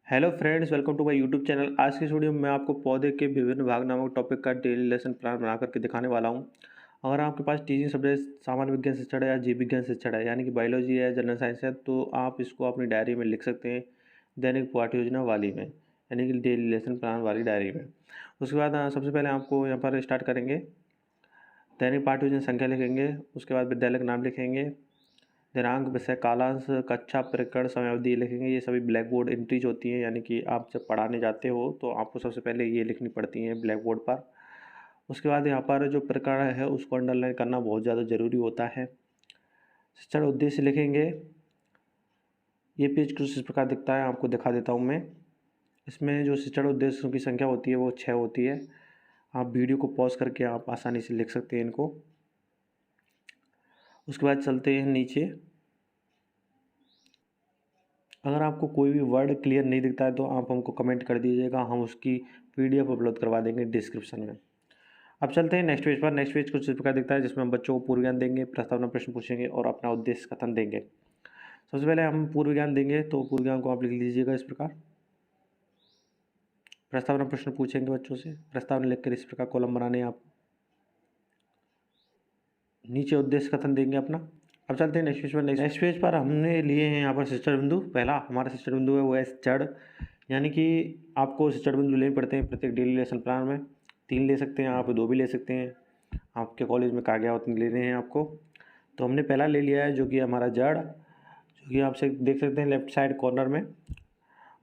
Hello friends, welcome to my YouTube channel. आज की इस वीडियो में मैं आपको पौधे के विभिन्न भाग नामक टॉपिक का डेली लेसन प्लान बना करके दिखाने वाला हूं। अगर आपके पास टीचिंग सब्जेक्ट सामान्य विज्ञान से शिक्षण है या जीव विज्ञान से शिक्षण है, यानी कि बायोलॉजी है, जनरल साइंस है, तो आप इसको अपनी डायरी में लिख सकते हैं, दैनिक पाठ्य योजना वाली में, यानी कि डेली लेसन प्लान वाली डायरी में। उसके बाद सबसे पहले आपको यहाँ पर स्टार्ट करेंगे, दैनिक पाठ्य योजना संख्या लिखेंगे। उसके बाद विद्यालय का नाम लिखेंगे, दिनांक, विषय, कालांश, कक्षा, प्रकरण, समयावधि लिखेंगे। ये सभी ब्लैक बोर्ड एंट्रीज होती हैं, यानी कि आप जब पढ़ाने जाते हो तो आपको सबसे पहले ये लिखनी पड़ती हैं ब्लैक बोर्ड पर। उसके बाद यहाँ पर जो प्रकरण है उसको अंडरलाइन करना बहुत ज़्यादा ज़रूरी होता है। शिक्षण उद्देश्य लिखेंगे। ये पेज कुछ इस प्रकार दिखता है, आपको दिखा देता हूँ मैं। इसमें जो शिक्षण उद्देश्यों की संख्या होती है वो 6 होती है। आप वीडियो को पॉज करके आप आसानी से लिख सकते हैं इनको। उसके बाद चलते हैं नीचे। अगर आपको कोई भी वर्ड क्लियर नहीं दिखता है तो आप हमको कमेंट कर दीजिएगा, हम उसकी पीडीएफ अपलोड करवा देंगे डिस्क्रिप्शन में। अब चलते हैं नेक्स्ट पेज पर। नेक्स्ट पेज कुछ इस प्रकार दिखता है, जिसमें हम बच्चों को पूर्व ज्ञान देंगे, प्रस्तावना प्रश्न पूछेंगे और अपना उद्देश्य कथन देंगे। सबसे पहले हम पूर्व ज्ञान देंगे, तो पूर्व ज्ञान को आप लिख लीजिएगा इस प्रकार। प्रस्तावना प्रश्न पूछेंगे बच्चों से, प्रस्तावना लिखकर इस प्रकार कॉलम बनाने हैं आप। नीचे उद्देश्य कथन देंगे अपना। अब चलते हैं नेक्स्ट पेज पर। नेक्स्ट पेज पर हमने लिए हैं यहाँ पर शिक्षण बिंदु। पहला हमारा शिक्षण बिंदु है वो है जड़, यानी कि आपको शिक्षण बिंदु लेने पड़ते हैं प्रत्येक डेली लेसन प्लान में। 3 ले सकते हैं आप, 2 भी ले सकते हैं, आपके कॉलेज में कहा गया उतने लेने हैं आपको। तो हमने पहला ले लिया है जो कि हमारा जड़, जो कि आपसे देख सकते हैं लेफ्ट साइड कॉर्नर में।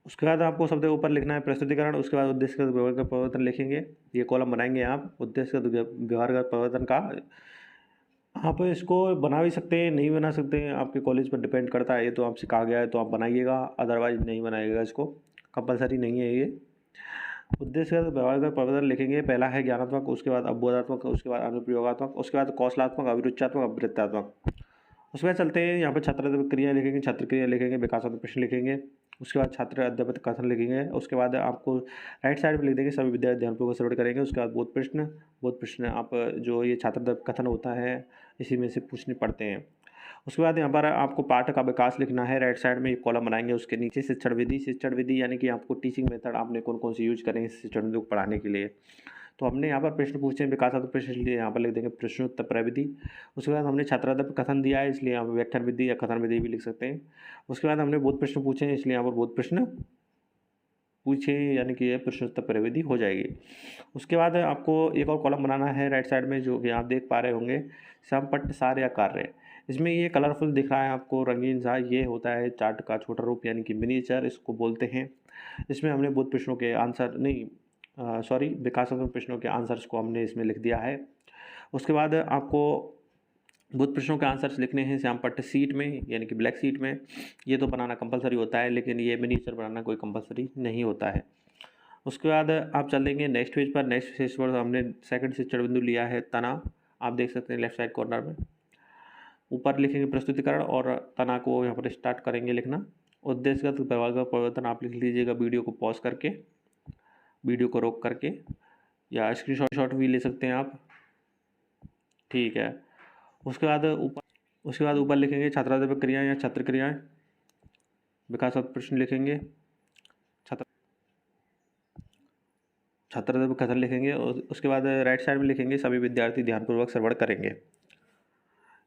उसके बाद आपको सबसे ऊपर लिखना है प्रस्तुतिकरण। उसके बाद उद्देश्य व्यवहार का परिवर्तन लिखेंगे। ये कॉलम बनाएंगे आप, उद्देश्य व्यवहार का परिवर्तन का। आप इसको बना भी सकते हैं, नहीं बना सकते हैं, आपके कॉलेज पर डिपेंड करता है। ये तो आपसे कहा गया है तो आप बनाइएगा, अदरवाइज नहीं बनाइएगा। इसको कंपलसरी नहीं है ये। उद्देश्य का व्यवहार का परिवर्तन लिखेंगे। पहला है ज्ञानात्मक, उसके बाद अवबोधात्मक, उसके बाद अनुप्रयोगात्मक, उसके बाद कौशलात्मक, अभिरुचात्मक, अभिवृत्तात्मक। उसके बाद चलते हैं यहाँ पर छात्र क्रिया लिखेंगे, छात्र क्रिया लिखेंगे, विकासात्मक प्रश्न लिखेंगे। उसके बाद छात्र अध्यापक कथन लिखेंगे। उसके बाद आपको राइट साइड में लिख देंगे सभी विद्यार्थी ध्यानपूर्वक श्रवण करेंगे। उसके बाद बोध प्रश्न आप जो ये छात्र कथन होता है इसी में से पूछने पड़ते हैं। उसके बाद यहाँ पर आपको पाठ का विकास लिखना है। राइट साइड में एक कॉलम बनाएंगे, उसके नीचे शिक्षण विधि यानी कि आपको टीचिंग मेथड आपने कौन कौन सी यूज करें शिक्षण विधि को पढ़ाने के लिए। तो हमने यहाँ पर प्रश्न पूछे हैं, विकासात्मक प्रश्न लिए यहाँ पर लिख देंगे प्रश्नोत्तर प्रविधि। उसके बाद हमने छात्राध्यापक कथन दिया है, इसलिए यहाँ पर व्याख्यान विधि या कथन विधि भी लिख सकते हैं। उसके बाद हमने बोध प्रश्न पूछे हैं, इसलिए यहाँ पर बोध प्रश्न पूछे, यानी कि यह प्रश्नोत्तर प्रविधि हो जाएगी। उसके बाद आपको एक और कॉलम बनाना है राइट साइड में, जो कि आप देख पा रहे होंगे, समपट्ट सार या कार्य। इसमें ये कलरफुल दिख रहा है आपको, रंगीन सा, ये होता है चार्ट का छोटा रूप, यानी कि मिनिएचर इसको बोलते हैं। इसमें हमने बोध प्रश्नों के आंसर नहीं, सॉरी, विकासात्मक प्रश्नों के आंसर्स को हमने इसमें लिख दिया है। उसके बाद आपको बोध प्रश्नों के आंसर्स लिखने हैं श्याम पट्ट सीट में, यानी कि ब्लैक सीट में। ये तो बनाना कंपलसरी होता है, लेकिन ये मिनिएचर बनाना कोई कंपलसरी नहीं होता है। उसके बाद आप चलेंगे नेक्स्ट पेज पर। नेक्स्ट पेज पर हमने सेकंड शिक्षण बिंदु लिया है तना। आप देख सकते हैं लेफ्ट साइड कॉर्नर में। ऊपर लिखेंगे प्रस्तुतिकरण और तना को यहाँ पर स्टार्ट करेंगे लिखना। उद्देश्यगत व्यवहार का परिवर्तन आप लिख लीजिएगा वीडियो को पॉज करके, वीडियो को रोक करके, या स्क्रीनशॉट भी ले सकते हैं आप, ठीक है। उसके बाद ऊपर लिखेंगे छात्राध्यापक क्रियाएं या छात्र क्रियाएं, विकासात्मक प्रश्न लिखेंगे, छात्राध्यापक कथन लिखेंगे। और उसके बाद राइट साइड में लिखेंगे सभी विद्यार्थी ध्यानपूर्वक श्रवण करेंगे।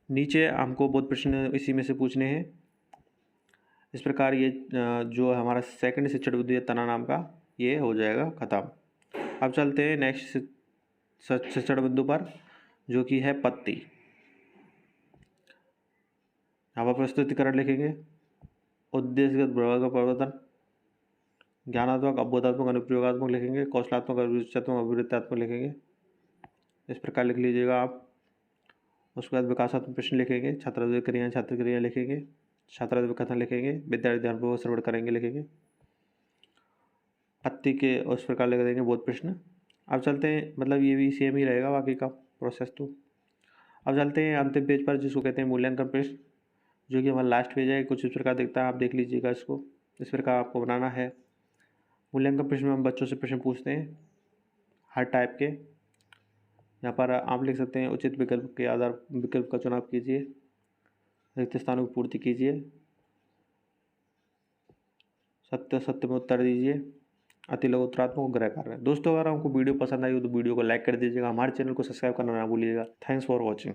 नीचे हमको बोध प्रश्न इसी में से पूछने हैं। इस प्रकार ये जो हमारा सेकंड शिक्षण बिंदु है तना नाम का, ये हो जाएगा खत्म। अब चलते हैं नेक्स्ट शिक्षण बिंदु पर, जो कि है पत्ती। यहाँ पर प्रस्तुतिकरण लिखेंगे, उद्देश्यगत व्यवहार का परिवर्तन, ज्ञानात्मक, अवबोधात्मक, अनुप्रयोगात्मक लिखेंगे, कौशलात्मक, अभिरुचात्मक, अभिवृत्तात्मक लिखेंगे। इस प्रकार लिख लीजिएगा आप। उसके बाद विकासात्मक प्रश्न लिखेंगे, छात्राध्यापक क्रियाएं, छात्र क्रिया लिखेंगे, छात्राध्यापक कथन लिखेंगे, विद्यार्थी ध्यानपूर्वक श्रवण करेंगे लिखेंगे। पत्ती के उस प्रकार लिख देंगे बोध प्रश्न। अब चलते हैं, मतलब ये भी सेम ही रहेगा बाकी का प्रोसेस तो। अब चलते हैं अंतिम पेज पर, जिसको कहते हैं मूल्यांकन प्रश्न, जो कि हमारा लास्ट पेज है। कुछ इस प्रकार दिखता है, आप देख लीजिएगा इसको। इस प्रकार आपको बनाना है। मूल्यांकन प्रश्न में हम बच्चों से प्रश्न पूछते हैं हर टाइप के। यहाँ पर आप लिख सकते हैं उचित विकल्प के आधार विकल्प का चुनाव कीजिए, रिक्त स्थानों की पूर्ति कीजिए, सत्य सत्य में उत्तर दीजिए। अति लघुत्तरात्मक ग्रह कार्य। दोस्तों अगर आपको वीडियो पसंद आई हो तो वीडियो को लाइक कर दीजिएगा, हमारे चैनल को सब्सक्राइब करना ना भूलिएगा। Thanks for watching.